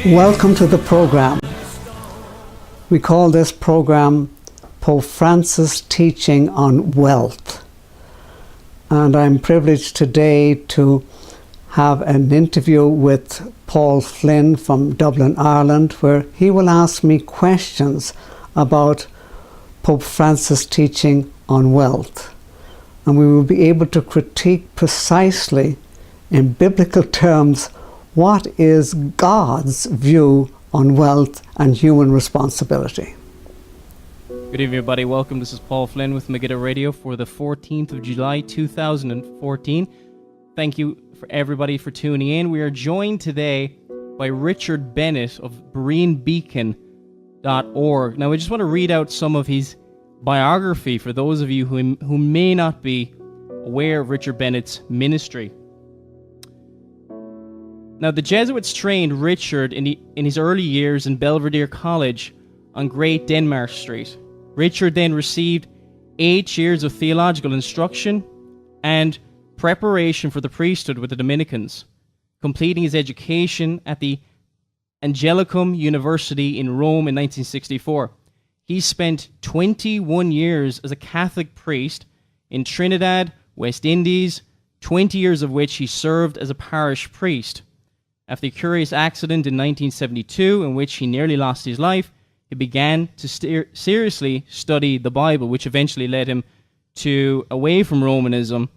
Welcome to the program. We call this program Pope Francis Teaching on Wealth. And I'm privileged today to have an interview with Paul Flynn from Dublin, Ireland, where he will ask me questions about Pope Francis' teaching on wealth. And we will be able to critique precisely, in biblical terms, what is God's view on wealth and human responsibility. Good evening, everybody. Welcome. This is Paul Flynn with Megiddo Radio for the 14th of July, 2014. Thank you for everybody for tuning in. We are joined today by Richard Bennett of BereanBeacon.org. Now, I just want to read out some of his biography for those of you who may not be aware of Richard Bennett's ministry. Now, the Jesuits trained Richard in his early years in Belvedere College on Great Denmark Street. Richard then received 8 years of theological instruction and preparation for the priesthood with the Dominicans, completing his education at the Angelicum University in Rome in 1964. He spent 21 years as a Catholic priest in Trinidad, West Indies, 20 years of which he served as a parish priest. After a curious accident in 1972 in which he nearly lost his life, he began to seriously study the Bible, which eventually led him away from Romanism.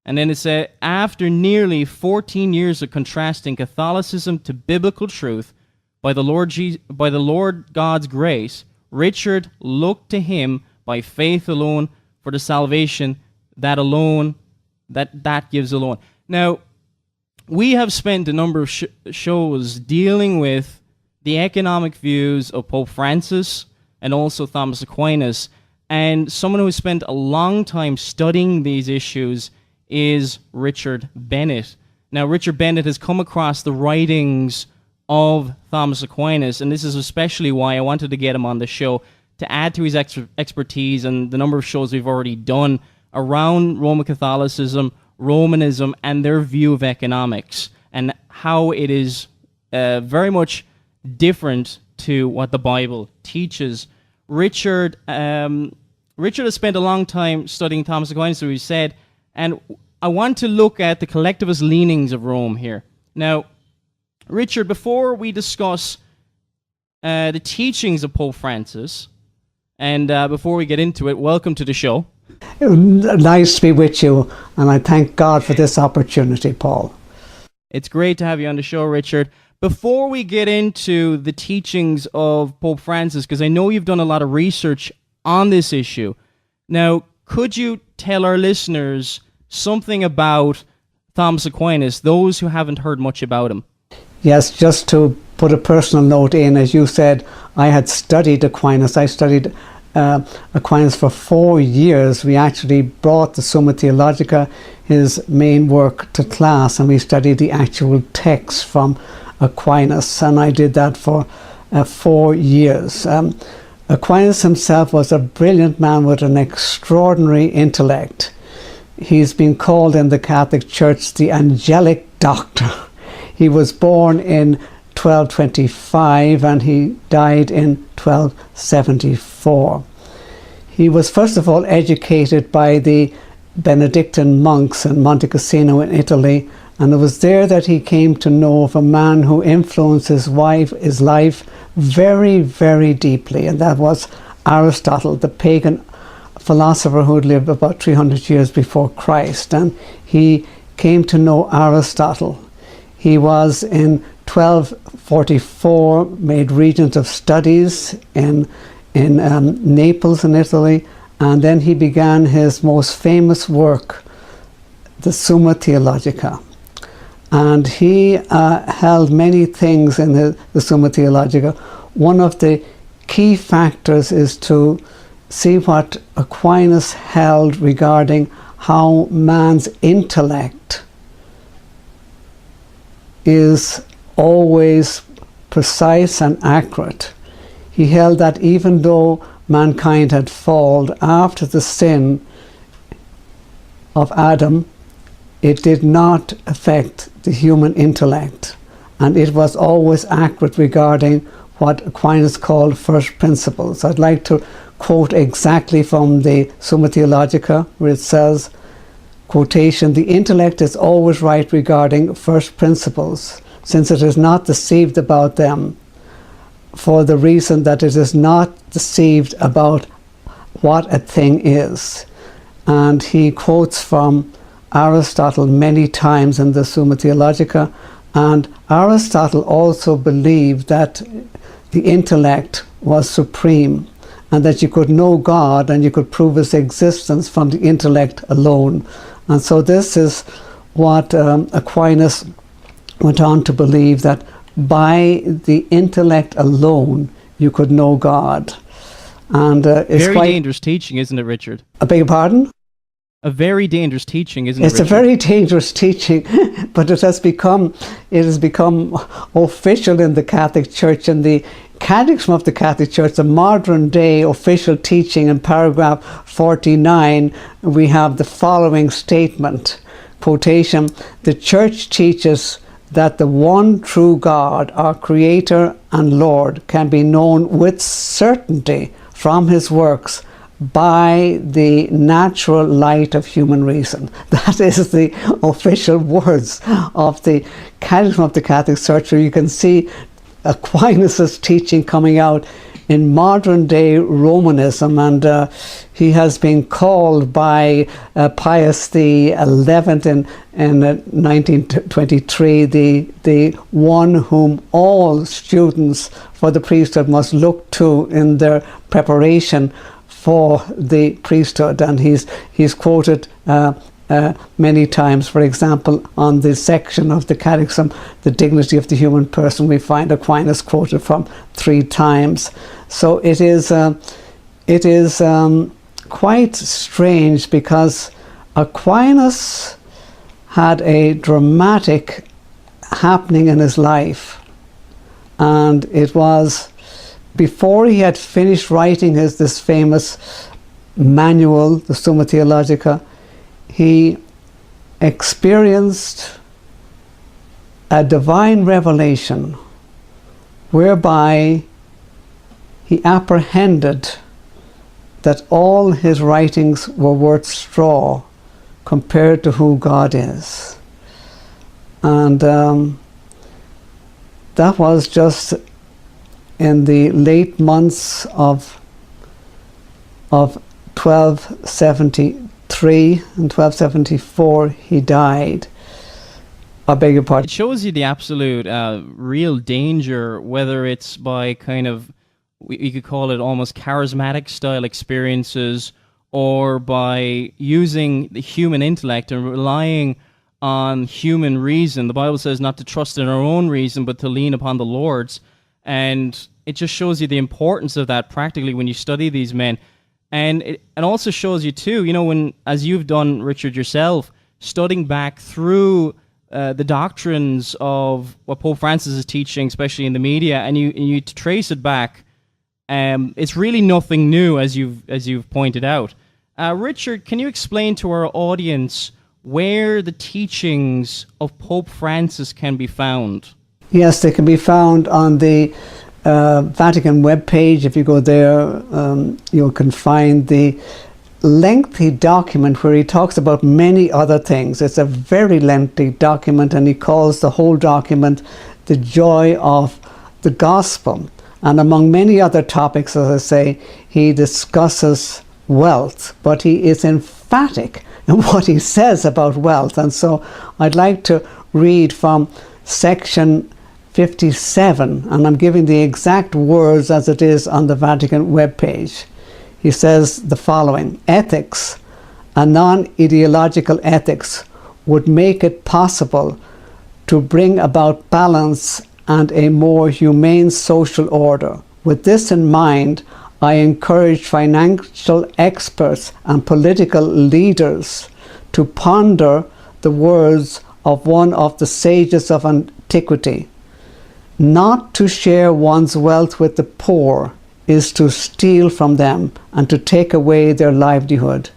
And then it said, after nearly 14 years of contrasting Catholicism to biblical truth, by the Lord God's grace, Richard looked to him by faith alone for the salvation that gives alone. Now, we have spent a number of shows dealing with the economic views of Pope Francis and also Thomas Aquinas, and someone who has spent a long time studying these issues is Richard Bennett. Now, Richard Bennett has come across the writings of Thomas Aquinas, and this is especially why I wanted to get him on the show, to add to his expertise and the number of shows we've already done around Roman Catholicism, Romanism, and their view of economics, and how it is very much different to what the Bible teaches. Richard has spent a long time studying Thomas Aquinas, so he said, and I want to look at the collectivist leanings of Rome here. Now, Richard, before we discuss the teachings of Pope Francis, and before we get into it, welcome to the show. Nice to be with you, and I thank God for this opportunity, Paul. It's great to have you on the show, Richard. Before we get into the teachings of Pope Francis, because I know you've done a lot of research on this issue, now, could you tell our listeners something about Thomas Aquinas, those who haven't heard much about him? Yes, just to put a personal note in, as you said, I had studied Aquinas. I studied Aquinas for 4 years. We actually brought the Summa Theologica, his main work, to class, and we studied the actual text from Aquinas, and I did that for 4 years. Aquinas himself was a brilliant man with an extraordinary intellect. He's been called in the Catholic Church the angelic doctor. He was born in 1225 and he died in 1274. He was first of all educated by the Benedictine monks in Monte Cassino in Italy, and it was there that he came to know of a man who influenced his life very, very deeply, and that was Aristotle, the pagan philosopher who had lived about 300 years before Christ, and he came to know Aristotle. He was in 1244 made regent of studies in Naples in Italy, and then he began his most famous work, the Summa Theologica. And he held many things in the Summa Theologica. One of the key factors is to see what Aquinas held regarding how man's intellect is always precise and accurate. He held that even though mankind had fallen after the sin of Adam, it did not affect the human intellect. and it was always accurate regarding what Aquinas called first principles. I'd like to quote exactly from the Summa Theologica, where it says, quotation, "The intellect is always right regarding first principles, since it is not deceived about them, for the reason that it is not deceived about what a thing is." And he quotes from Aristotle many times in the Summa Theologica, and Aristotle also believed that the intellect was supreme, and that you could know God and you could prove his existence from the intellect alone. And so this is what Aquinas went on to believe, that by the intellect alone you could know God. And it's very quite dangerous teaching, isn't it, Richard? I beg your pardon? A very dangerous teaching, isn't it, It's Richard? a very dangerous teaching, but it has become official in the Catholic Church. In the Catechism of the Catholic Church, the modern day official teaching, in paragraph 49, we have the following statement, quotation, "The Church teaches that the one true God, our Creator and Lord, can be known with certainty from his works by the natural light of human reason." That is the official words of the Catechism of the Catholic Church, where you can see Aquinas' teaching coming out in modern day Romanism, and he has been called by Pius XI in 1923 the one whom all students for the priesthood must look to in their preparation for the priesthood. And he's quoted many times. For example, on the section of the Catechism, the dignity of the human person, we find Aquinas quoted from 3 times. So it is quite strange, because Aquinas had a dramatic happening in his life, and it was before he had finished writing this famous manual, the Summa Theologica. He experienced a divine revelation whereby he apprehended that all his writings were worth straw compared to who God is. And that was just in the late months of 1273 and 1274 he died. I beg your pardon. It shows you the absolute real danger, whether it's by kind of, you could call it almost charismatic style experiences, or by using the human intellect and relying on human reason. The Bible says not to trust in our own reason, but to lean upon the Lord's. And it just shows you the importance of that practically when you study these men. And it also shows you too, you know, when, as you've done, Richard, yourself, studying back through the doctrines of what Pope Francis is teaching, especially in the media, and you trace it back, it's really nothing new, as you've pointed out. Richard, can you explain to our audience where the teachings of Pope Francis can be found? Yes, they can be found on the Vatican webpage. If you go there, you can find the lengthy document where he talks about many other things. It's a very lengthy document, and he calls the whole document "The Joy of the Gospel." And among many other topics, as I say, he discusses wealth, but he is emphatic in what he says about wealth. And so I'd like to read from section 57, and I'm giving the exact words as it is on the Vatican webpage. He says the following: ethics, a non-ideological ethics, would make it possible to bring about balance and a more humane social order. With this in mind, I encourage financial experts and political leaders to ponder the words of one of the sages of antiquity. Not to share one's wealth with the poor is to steal from them and to take away their livelihood.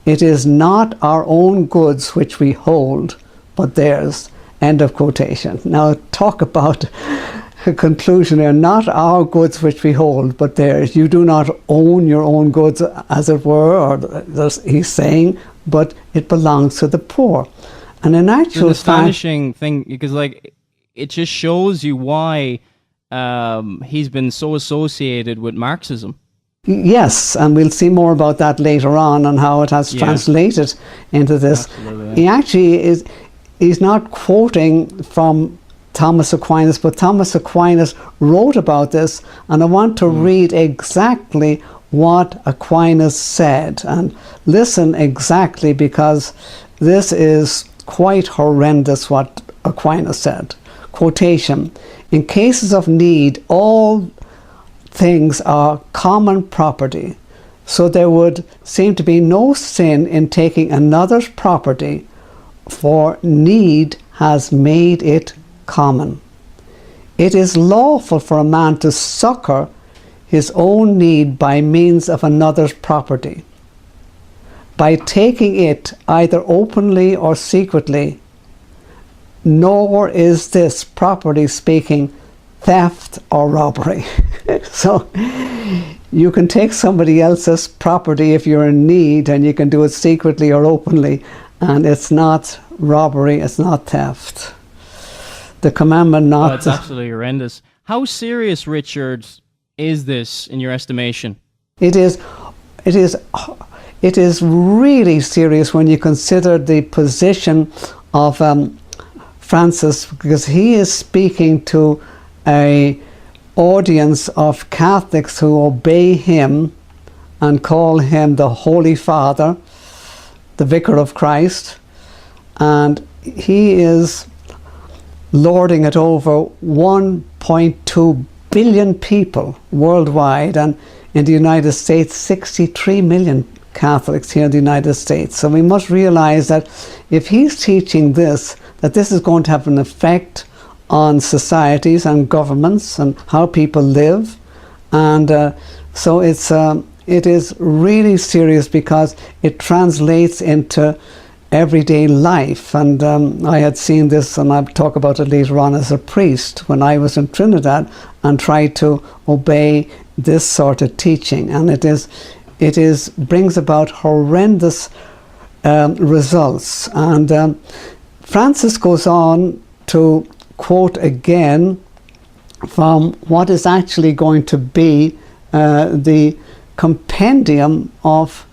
It is not our own goods which we hold, but theirs, End of quotation. Now talk about a conclusion here. Not our goods which we hold, but theirs. You do not own your own goods, as it were, or he's saying, but it belongs to the poor. And in actual it's an astonishing thing, because like it just shows you why he's been so associated with Marxism. Yes, and we'll see more about that later on and how it has translated into this. Absolutely. He actually he's not quoting from Thomas Aquinas, but Thomas Aquinas wrote about this, and I want to read exactly what Aquinas said, and listen exactly, because this is quite horrendous what Aquinas said. Quotation: "In cases of need, all things are common property, so there would seem to be no sin in taking another's property, for need has made it common. It is lawful for a man to succor his own need by means of another's property, by taking it either openly or secretly, nor is this, properly speaking, theft or robbery." So you can take somebody else's property if you're in need, and you can do it secretly or openly, and it's not robbery, it's not theft. The commandment not... It's absolutely horrendous. How serious, Richard, is this in your estimation? It is really serious when you consider the position of Francis, because he is speaking to an audience of Catholics who obey him and call him the Holy Father, the Vicar of Christ, and he is lording it over 1.2 billion people worldwide, and in the United States 63 million Catholics here in the United States. So we must realize that if he's teaching this, that this is going to have an effect on societies and governments and how people live, and so it is really serious, because it translates into everyday life. And I had seen this, and I'll talk about it later on, as a priest when I was in Trinidad and tried to obey this sort of teaching, and it brings about horrendous results. And Francis goes on to quote again from what is actually going to be the compendium of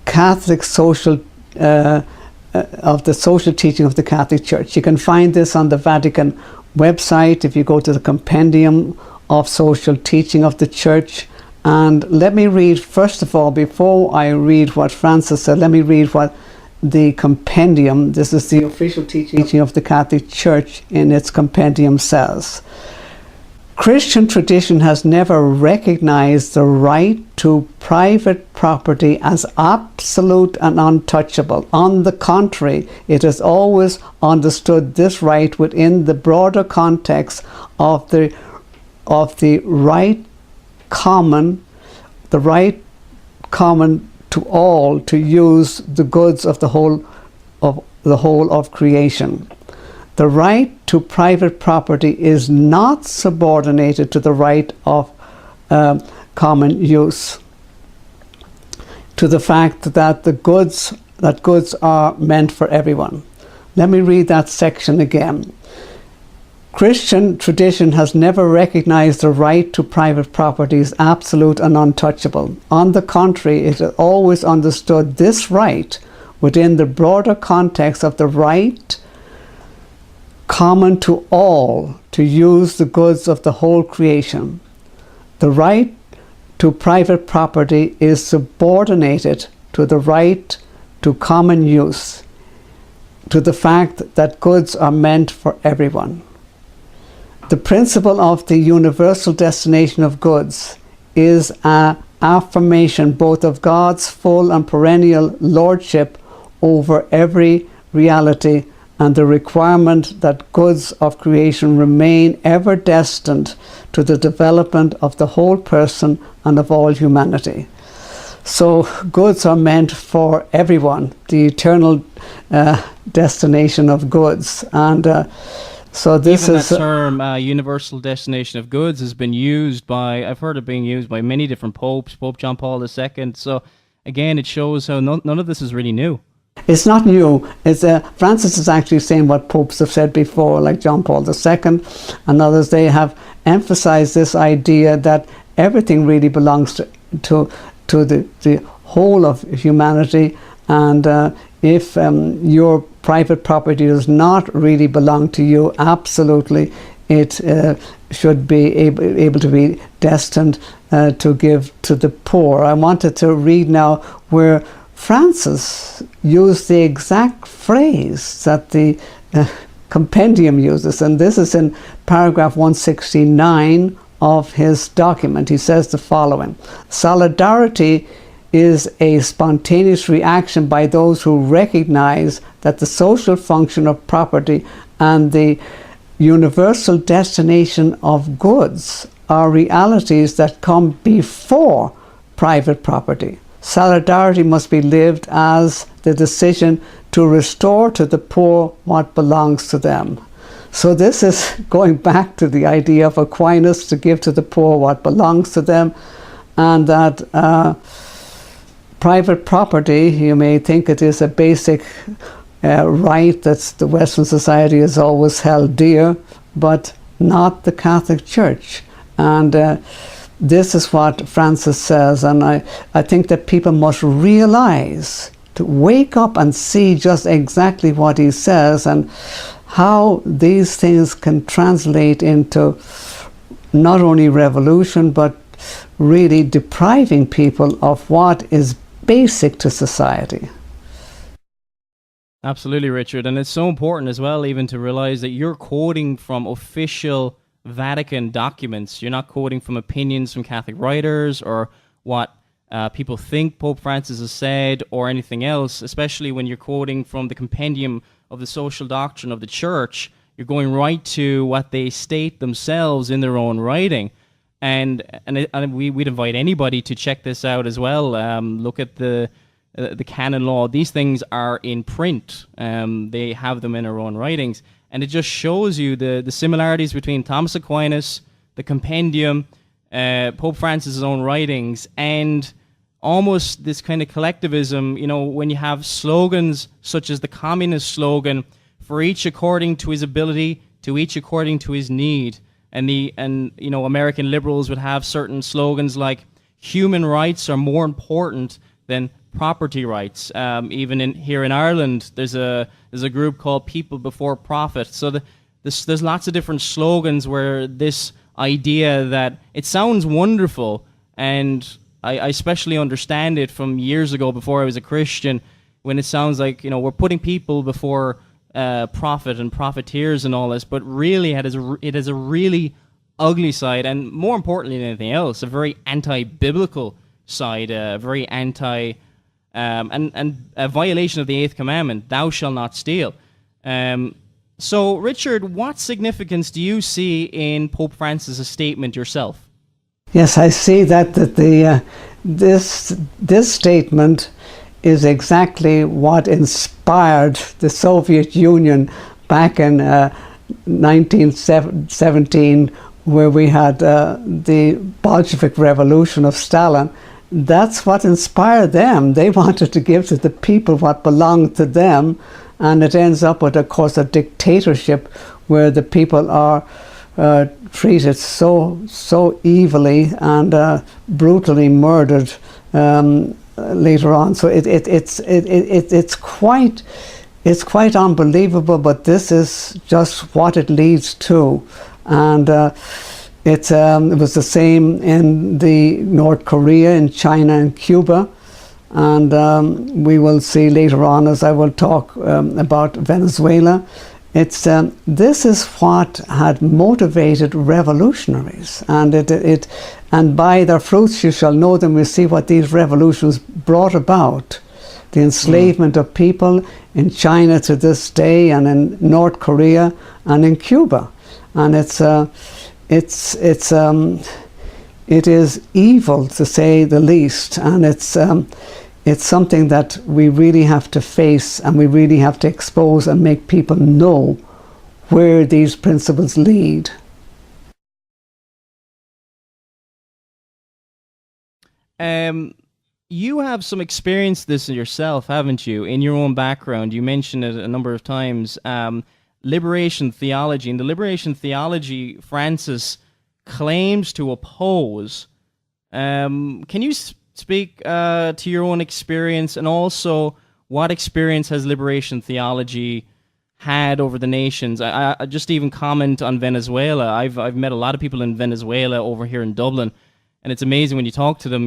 Catholic social of the social teaching of the Catholic Church. You can find this on the Vatican website if you go to the compendium of social teaching of the Church. And let me read, first of all, before I read what Francis said, let me read what the compendium, this is the official teaching of the Catholic Church, in its compendium says. Christian tradition has never recognized the right to private property as absolute and untouchable. On the contrary, it has always understood this right within the broader context of the right common to all to use the goods of the whole of creation. The right to private property is not subordinated to the right of common use, to the fact that goods are meant for everyone. Let me read that section again. Christian tradition has never recognized the right to private property as absolute and untouchable. On the contrary, it has always understood this right within the broader context of the right common to all to use the goods of the whole creation. The right to private property is subordinated to the right to common use, to the fact that goods are meant for everyone. The principle of the universal destination of goods is an affirmation both of God's full and perennial lordship over every reality, and the requirement that goods of creation remain ever destined to the development of the whole person and of all humanity. So goods are meant for everyone, the eternal destination of goods. And so this Even is... that term, universal destination of goods, has been used by, I've heard it being used by many different popes, Pope John Paul II. So again, it shows how none of this is really new. It's not new. It's Francis is actually saying what popes have said before, like John Paul II and others. They have emphasized this idea that everything really belongs to the whole of humanity, and if your private property does not really belong to you, absolutely it should be able to be destined to give to the poor. I wanted to read now where Francis used the exact phrase that the compendium uses, and this is in paragraph 169 of his document. He says the following: solidarity is a spontaneous reaction by those who recognize that the social function of property and the universal destination of goods are realities that come before private property. Solidarity must be lived as the decision to restore to the poor what belongs to them. So this is going back to the idea of Aquinas, to give to the poor what belongs to them, and that private property, you may think it is a basic right that the Western society has always held dear, but not the Catholic Church. And this is what Francis says, and I think that people must realize, to wake up and see just exactly what he says and how these things can translate into not only revolution, but really depriving people of what is basic to society. Absolutely, Richard. And it's so important as well, even to realize that you're quoting from official Vatican documents. You're not quoting from opinions from Catholic writers or what people think Pope Francis has said or anything else, especially when you're quoting from the compendium of the social doctrine of the Church. You're going right to what they state themselves in their own writing. And we'd invite anybody to check this out as well. Look at the canon law. These things are in print. They have them in their own writings. And it just shows you the similarities between Thomas Aquinas, the compendium, Pope Francis' own writings, and almost this kind of collectivism. You know, when you have slogans such as the Communist slogan, for each according to his ability, to each according to his need. And you know, American liberals would have certain slogans like human rights are more important than property rights. Even here in Ireland, there's a group called People Before Profit. So there's lots of different slogans where this idea that it sounds wonderful, and I especially understand it from years ago before I was a Christian, when it sounds like, you know, we're putting people before profit and profiteers and all this, but really it has a really ugly side, and more importantly than anything else, a very anti-biblical side, very anti and a violation of the 8th commandment, thou shalt not steal. So, Richard, what significance do you see in Pope Francis' statement yourself? Yes, I see that this statement is exactly what inspired the Soviet Union back in 1917, where we had the Bolshevik Revolution of Stalin. That's what inspired them. They wanted to give to the people what belonged to them, and it ends up with, of course, a dictatorship where the people are treated so evilly and brutally murdered later on. So it's quite unbelievable, but this is just what it leads to. And it was the same in the North Korea, in China and Cuba, and we will see later on, as I will talk about Venezuela. This is what had motivated revolutionaries, and and by their fruits you shall know them. We see what these revolutions brought about: the enslavement of people in China to this day, and in North Korea it is evil, to say the least, and it's something that we really have to face, and we really have to expose and make people know where these principles lead. You have some experience this yourself, haven't you? In your own background, you mentioned it a number of times. Liberation theology. In the liberation theology, Francis claims to oppose. Can you speak to your own experience, and also what experience has liberation theology had over the nations? I just even comment on Venezuela. I've met a lot of people in Venezuela over here in Dublin, and it's amazing when you talk to them.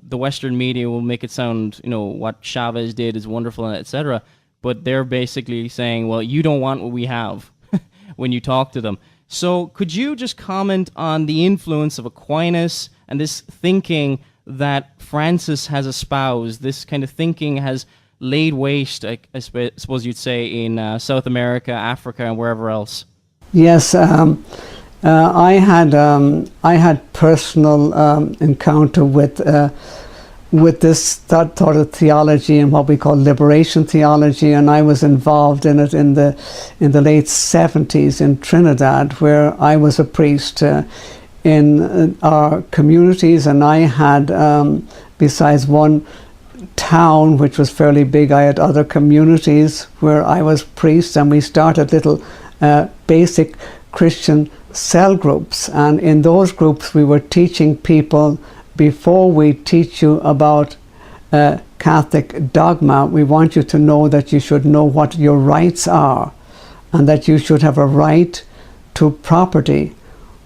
The Western media will make it sound, what Chavez did is wonderful, etc. But they're basically saying, well, you don't want what we have when you talk to them. So could you just comment on the influence of Aquinas and this thinking that Francis has espoused? This kind of thinking has laid waste, I suppose you'd say, in South America, Africa, and wherever else. Yes, I had personal encounter with this thought of theology and what we call liberation theology, and I was involved in it in the late 70s in Trinidad, where I was a priest in our communities, and I had, besides one town which was fairly big, I had other communities where I was priest, and we started little basic Christian cell groups, and in those groups we were teaching people, before we teach you about Catholic dogma, we want you to know that you should know what your rights are, and that you should have a right to property,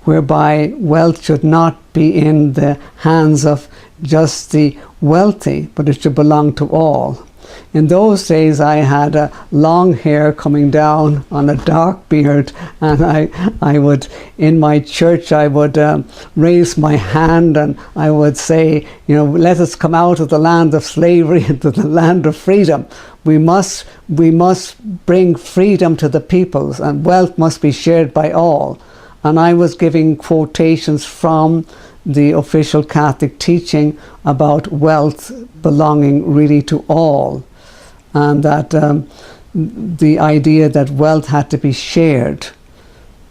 whereby wealth should not be in the hands of just the wealthy, but it should belong to all. In those days I had long hair coming down on a dark beard, and I would, in my church, I would raise my hand and I would say, let us come out of the land of slavery into the land of freedom. We must bring freedom to the peoples, and wealth must be shared by all. And I was giving quotations from the official Catholic teaching about wealth belonging really to all, and that the idea that wealth had to be shared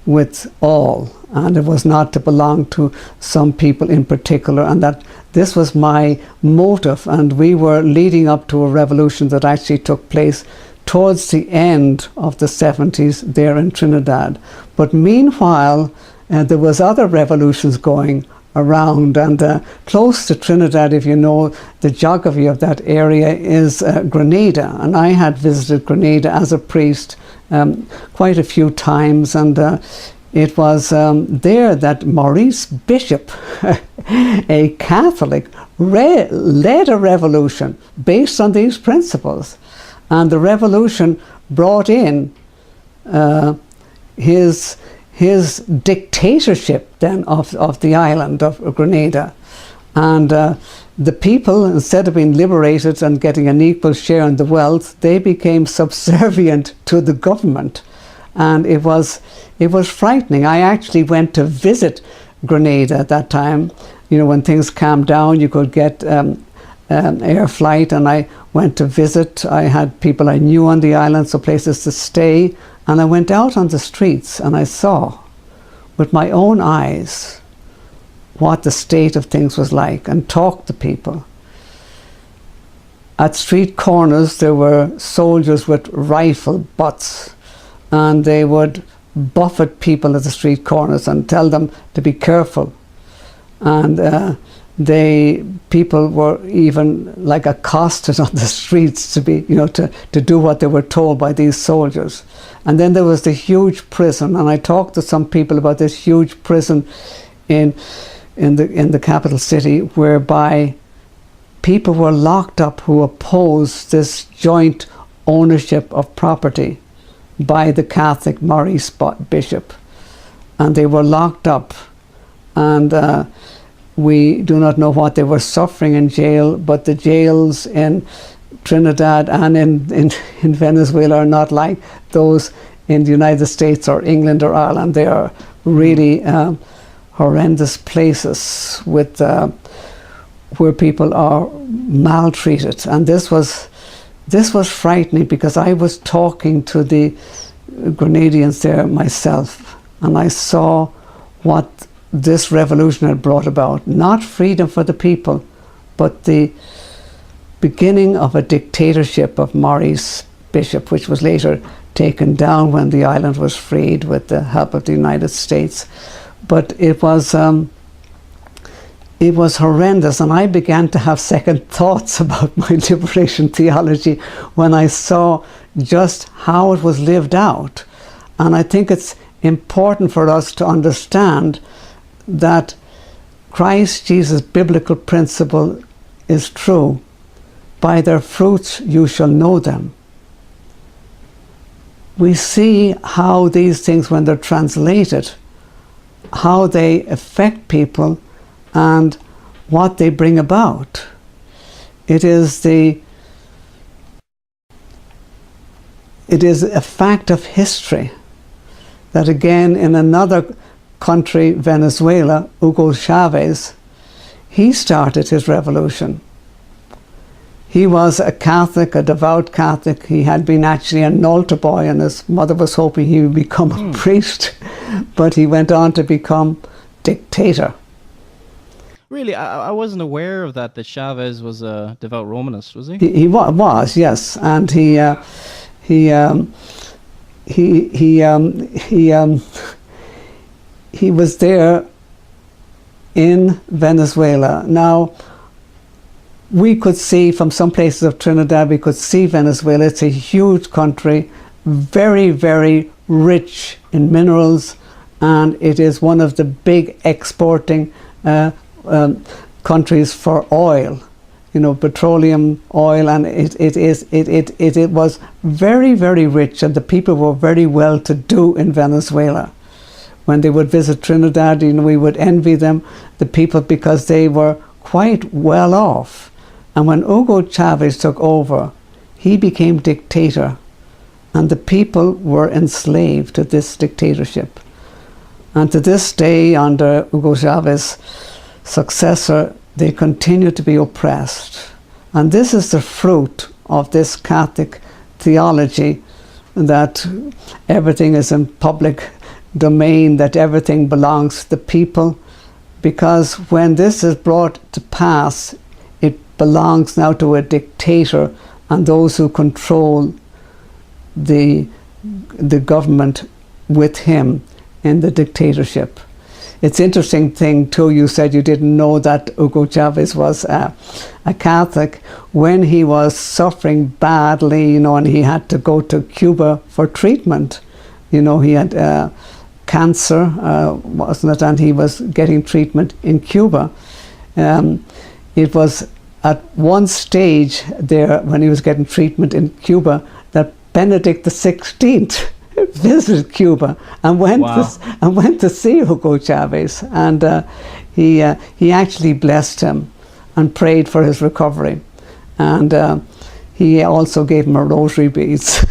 with all, and it was not to belong to some people in particular, and that this was my motive. And we were leading up to a revolution that actually took place towards the end of the 70s there in Trinidad. But meanwhile, there was other revolutions going around, and close to Trinidad, if you know the geography of that area, is Grenada, and I had visited Grenada as a priest quite a few times, and it was there that Maurice Bishop, a Catholic, led a revolution based on these principles, and the revolution brought in his dictatorship then of the island of Grenada, and the people, instead of being liberated and getting an equal share in the wealth, they became subservient to the government, and it was frightening. I actually went to visit Grenada at that time. When things calmed down, you could get air flight, and I went to visit. I had people I knew on the island, so places to stay. And I went out on the streets and I saw with my own eyes what the state of things was like, and talked to people. At street corners there were soldiers with rifle butts, and they would buffet people at the street corners and tell them to be careful. And people were even like accosted on the streets to be, to do what they were told by these soldiers. And then there was the huge prison, and I talked to some people about this huge prison in the capital city, whereby people were locked up who opposed this joint ownership of property by the Catholic Maurice Bishop, and they were locked up, and we do not know what they were suffering in jail, but the jails in Trinidad and in Venezuela are not like those in the United States or England or Ireland. They are really horrendous places with where people are maltreated. And this was frightening, because I was talking to the Grenadians there myself, and I saw what this revolution had brought about. Not freedom for the people, but the beginning of a dictatorship of Maurice Bishop, which was later taken down when the island was freed with the help of the United States. But it was horrendous, and I began to have second thoughts about my liberation theology when I saw just how it was lived out. And I think it's important for us to understand that Christ Jesus' biblical principle is true. By their fruits you shall know them. We see how these things, when they're translated, how they affect people and what they bring about. It is a fact of history that, again, in another country, Venezuela, Hugo Chavez, he started his revolution. He was a Catholic, a devout Catholic. He had been actually an altar boy, and his mother was hoping he would become a priest, but he went on to become dictator. Really, I wasn't aware of that Chavez was a devout Romanist, was he? He was, yes, and he was there in Venezuela. Now, we could see from some places of Trinidad, we could see Venezuela. It's a huge country, very, very rich in minerals, and it is one of the big exporting countries for oil, petroleum oil, and it was very, very rich, and the people were very well to do in Venezuela. When they would visit Trinidad, we would envy them, the people, because they were quite well off. And when Hugo Chavez took over, he became dictator, and the people were enslaved to this dictatorship. And to this day, under Hugo Chavez's successor, they continue to be oppressed. And this is the fruit of this Catholic theology, that everything is in public domain, that everything belongs to the people, because when this is brought to pass, it belongs now to a dictator and those who control the government with him in the dictatorship. It's interesting thing too, you said you didn't know that Hugo Chavez was a Catholic. When he was suffering badly, and he had to go to Cuba for treatment, he had cancer, wasn't it? And he was getting treatment in Cuba. It was at one stage there, when he was getting treatment in Cuba, that Benedict XVI visited Cuba and went to see Hugo Chavez, and he actually blessed him and prayed for his recovery, and he also gave him a rosary beads.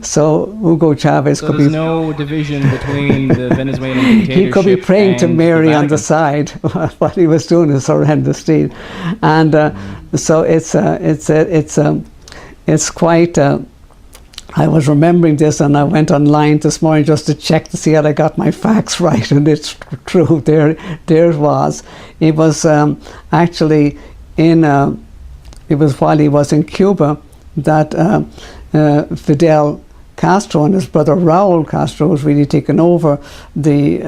So Hugo Chavez could there's no division between the Venezuelan dictatorship. He could be praying to Mary on the side while he was doing his horrendous deed, and so it's quite. I was remembering this, and I went online this morning just to check to see that I got my facts right, and it's true. There it was. It was actually it was while he was in Cuba that Fidel Castro and his brother Raul Castro was really taking over the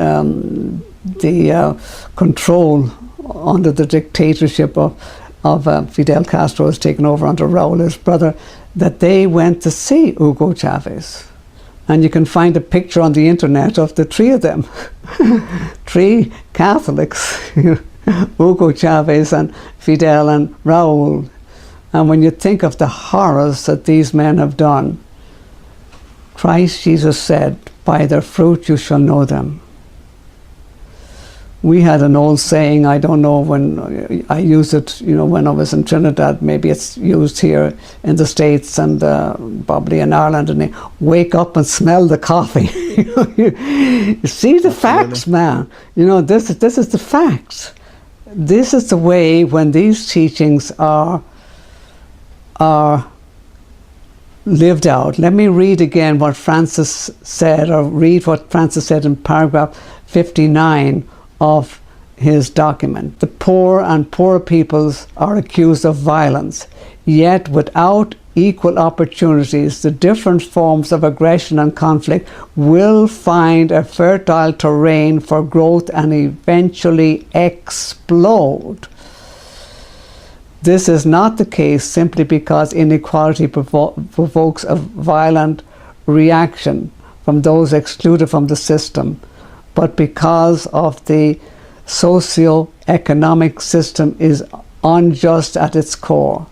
control under the dictatorship of Fidel Castro was taken over under Raul, his brother, that they went to see Hugo Chavez. And you can find a picture on the internet of the three of them, three Catholics, Hugo Chavez and Fidel and Raul. And when you think of the horrors that these men have done, Christ Jesus said, by their fruit you shall know them. we had an old saying, I don't know when I used it, when I was in Trinidad, maybe it's used here in the States and probably in Ireland, and wake up and smell the coffee. You see the facts, man. This is the facts. This is the way when these teachings are lived out. Let me read again what Francis said, or read what Francis said in paragraph 59 of his document. The poor and poorer peoples are accused of violence, yet without equal opportunities, the different forms of aggression and conflict will find a fertile terrain for growth and eventually explode. This is not the case simply because inequality provokes a violent reaction from those excluded from the system, but because of the socio-economic system is unjust at its core.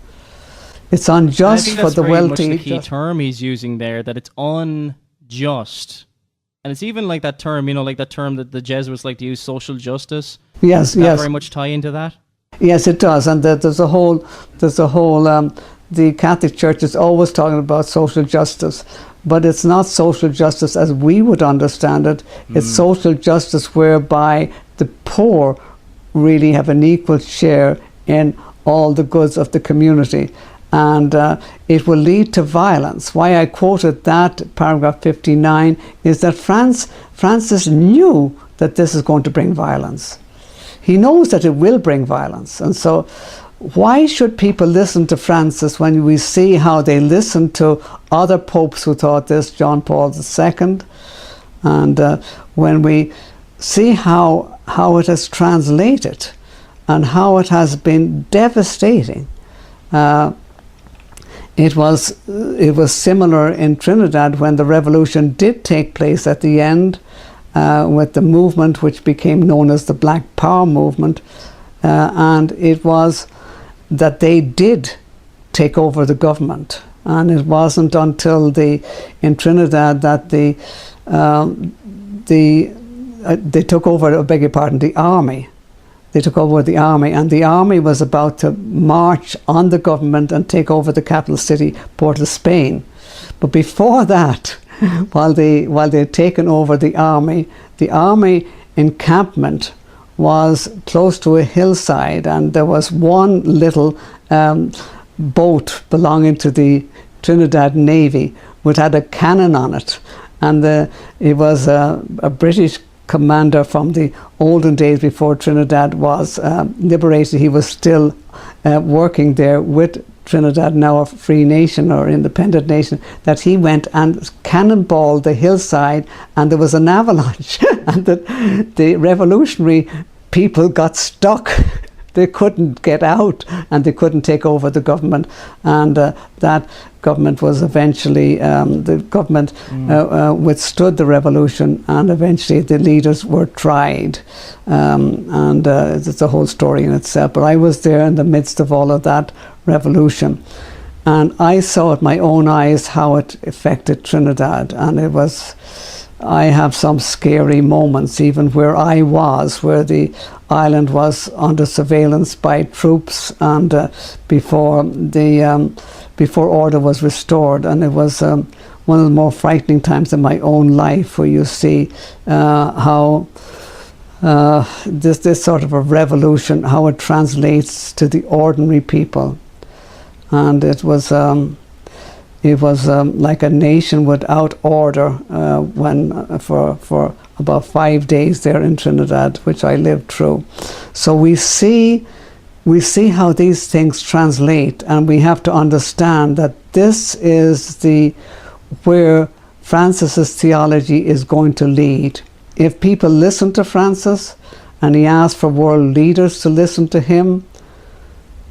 It's unjust for the wealthy. I think that's very much the key term he's using there, that it's unjust. And it's even like that term, like that term that the Jesuits like to use, social justice. Yes, Does that yes. very much tie into that? Yes, it does. And there's a whole, the Catholic Church is always talking about social justice. But it's not social justice as we would understand it. It's social justice whereby the poor really have an equal share in all the goods of the community. And it will lead to violence. Why I quoted that paragraph 59 is that Francis knew that this is going to bring violence. He knows that it will bring violence. And so why should people listen to Francis when we see how they listened to other popes who taught this, John Paul II, and when we see how it has translated and how it has been devastating. It was similar in Trinidad when the revolution did take place at the end, with the movement which became known as the Black Power movement, and it was that they did take over the government, and it wasn't until in Trinidad that they took over, I beg your pardon, the army. They took over the army, and the army was about to march on the government and take over the capital city, Port of Spain. But before that, while they had taken over the army encampment was close to a hillside, and there was one little boat belonging to the Trinidad Navy which had a cannon on it, and it was a British commander from the olden days before Trinidad was liberated. He was still working there with Trinidad, now a free nation or independent nation, that he went and cannonballed the hillside, and there was an avalanche and the revolutionary people got stuck. They couldn't get out, and they couldn't take over the government, and that government was eventually withstood the revolution, and eventually the leaders were tried, and it's a whole story in itself. But I was there in the midst of all of that revolution, and I saw with my own eyes how it affected Trinidad, and it was, I have some scary moments even where I was, where the island was under surveillance by troops, and before order was restored. And it was one of the more frightening times in my own life, where you see how this sort of a revolution, how it translates to the ordinary people. And it was like a nation without order for about 5 days there in Trinidad, which I lived through. So we see how these things translate, and we have to understand that this is where Francis's theology is going to lead. If people listen to Francis, and he asked for world leaders to listen to him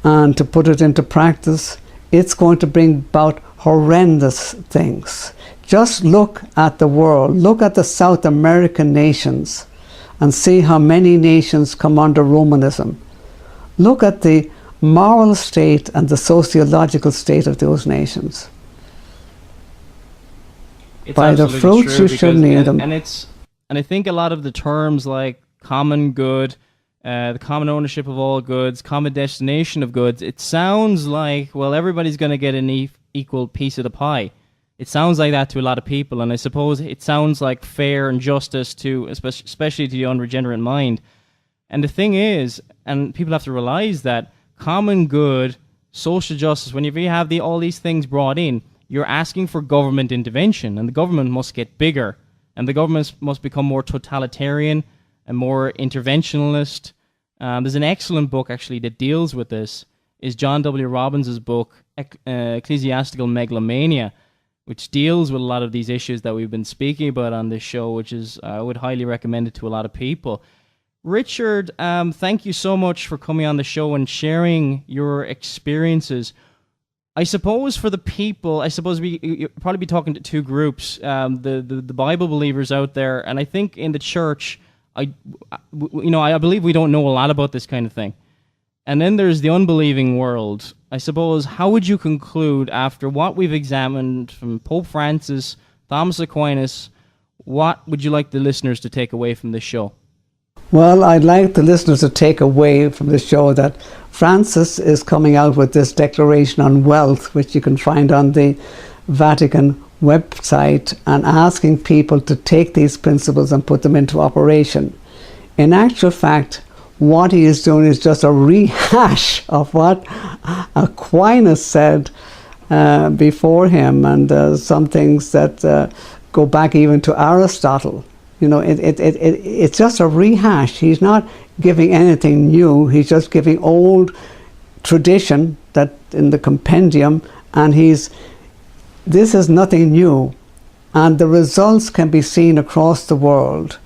and to put it into practice, it's going to bring about horrendous things. Just look at the world, look at the South American nations, and see how many nations come under Romanism. Look at the moral state and the sociological state of those nations. It's by the fruits true, you shall know them. And I think a lot of the terms like common good, the common ownership of all goods, common destination of goods, it sounds like, well, everybody's going to get an equal piece of the pie. It sounds like that to a lot of people, and I suppose it sounds like fair and justice to, especially to the unregenerate mind. And the thing is, and people have to realize that common good, social justice, whenever you have all these things brought in, you're asking for government intervention, and the government must get bigger, and the government must become more totalitarian and more interventionalist. There's an excellent book, actually, that deals with this, is John W. Robbins' book, Ecclesiastical Megalomania, which deals with a lot of these issues that we've been speaking about on this show, which is, I would highly recommend it to a lot of people. Richard, thank you so much for coming on the show and sharing your experiences. I suppose for the people, you'll probably be talking to two groups, the Bible believers out there, and I think in the church, I believe we don't know a lot about this kind of thing. And then there's the unbelieving world. I suppose, how would you conclude, after what we've examined from Pope Francis, Thomas Aquinas, what would you like the listeners to take away from this show? Well, I'd like the listeners to take away from the show that Francis is coming out with this declaration on wealth, which you can find on the Vatican website, and asking people to take these principles and put them into operation. In actual fact, what he is doing is just a rehash of what Aquinas said before him, and some things that go back even to Aristotle. It's just a rehash. He's not giving anything new. He's just giving old tradition that in the compendium, and this is nothing new. And the results can be seen across the world.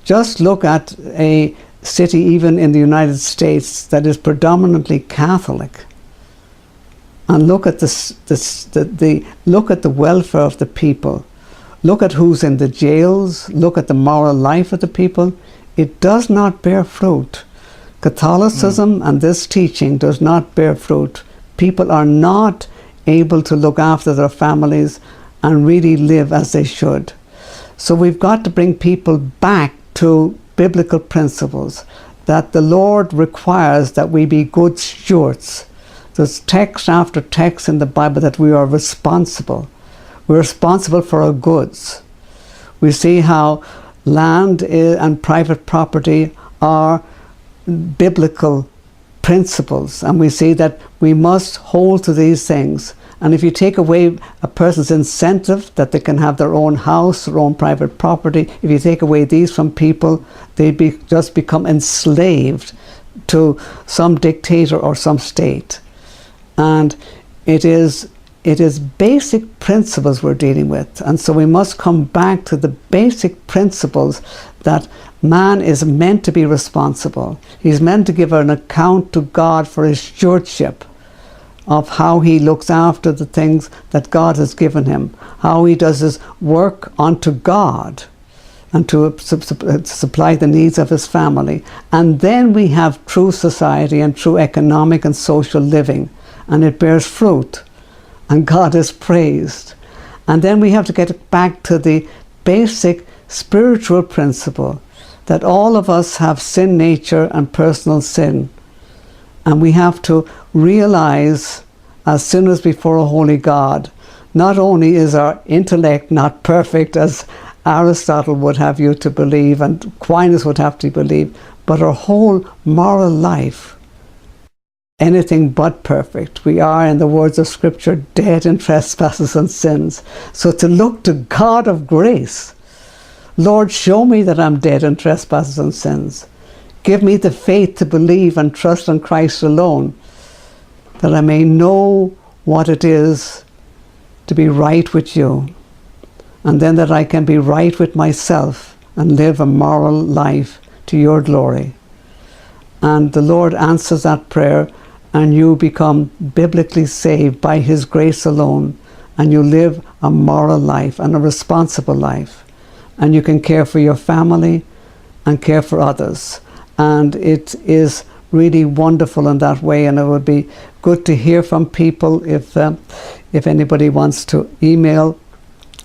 Just look at a city, even in the United States, that is predominantly Catholic, and look at look at the welfare of the people. Look at who's in the jails. Look at the moral life of the people. It does not bear fruit. Catholicism and this teaching does not bear fruit. People are not able to look after their families and really live as they should. So we've got to bring people back to biblical principles, that the Lord requires that we be good stewards. There's text after text in the Bible that we are responsible. We're responsible for our goods. We see how land and private property are biblical principles, and we see that we must hold to these things. And if you take away a person's incentive that they can have their own house, their own private property, if you take away these from people, they just become enslaved to some dictator or some state. And it is basic principles we're dealing with. And so we must come back to the basic principles that man is meant to be responsible. He's meant to give an account to God for his stewardship of how he looks after the things that God has given him, how he does his work unto God and to supply the needs of his family. And then we have true society and true economic and social living, and it bears fruit, and God is praised. And then we have to get back to the basic spiritual principle that all of us have sin nature and personal sin. And we have to realize, as sinners before a holy God, not only is our intellect not perfect, as Aristotle would have you to believe and Aquinas would have to believe, but our whole moral life, anything but perfect. We are, in the words of Scripture, dead in trespasses and sins. So to look to God of grace, Lord, show me that I'm dead in trespasses and sins. Give me the faith to believe and trust in Christ alone, that I may know what it is to be right with you, and then that I can be right with myself and live a moral life to your glory. And the Lord answers that prayer, and you become biblically saved by his grace alone, and you live a moral life and a responsible life, and you can care for your family and care for others. And it is really wonderful in that way, and it would be good to hear from people. If anybody wants to email,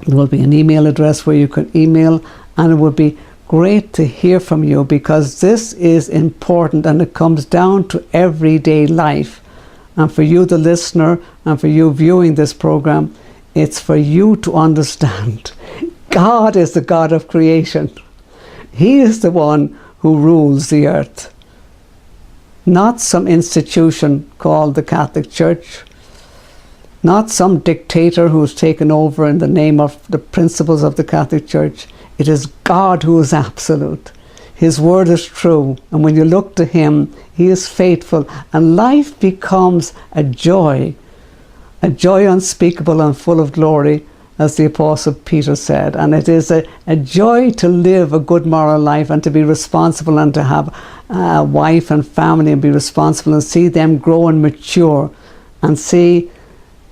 there will be an email address where you can email, and it would be great to hear from you, because this is important and it comes down to everyday life. And for you, the listener, and for you viewing this program, it's for you to understand God is the God of creation. He is the one who rules the earth, not some institution called the Catholic Church, not some dictator who's taken over in the name of the principles of the Catholic Church. It is God who is absolute. His word is true, and when you look to him, he is faithful, and life becomes a joy unspeakable and full of glory, as the Apostle Peter said. And it is a joy to live a good moral life and to be responsible and to have a wife and family and be responsible and see them grow and mature and see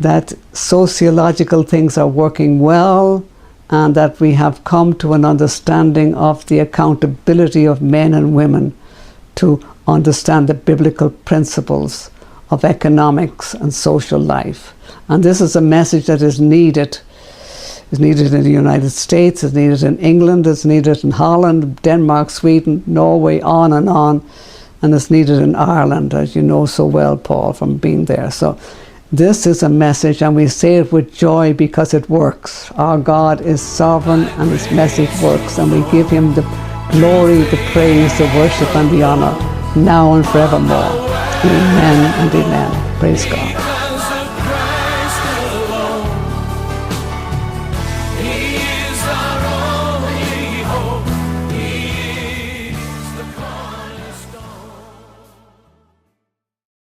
that sociological things are working well, and that we have come to an understanding of the accountability of men and women to understand the biblical principles of economics and social life. And this is a message that is needed. It's needed in the United States, it's needed in England, it's needed in Holland, Denmark, Sweden, Norway, on, and it's needed in Ireland, as you know so well, Paul, from being there. So this is a message, and we say it with joy because it works. Our God is sovereign, and his message works, and we give him the glory, the praise, the worship, and the honor, now and forevermore. Amen and amen. Praise God.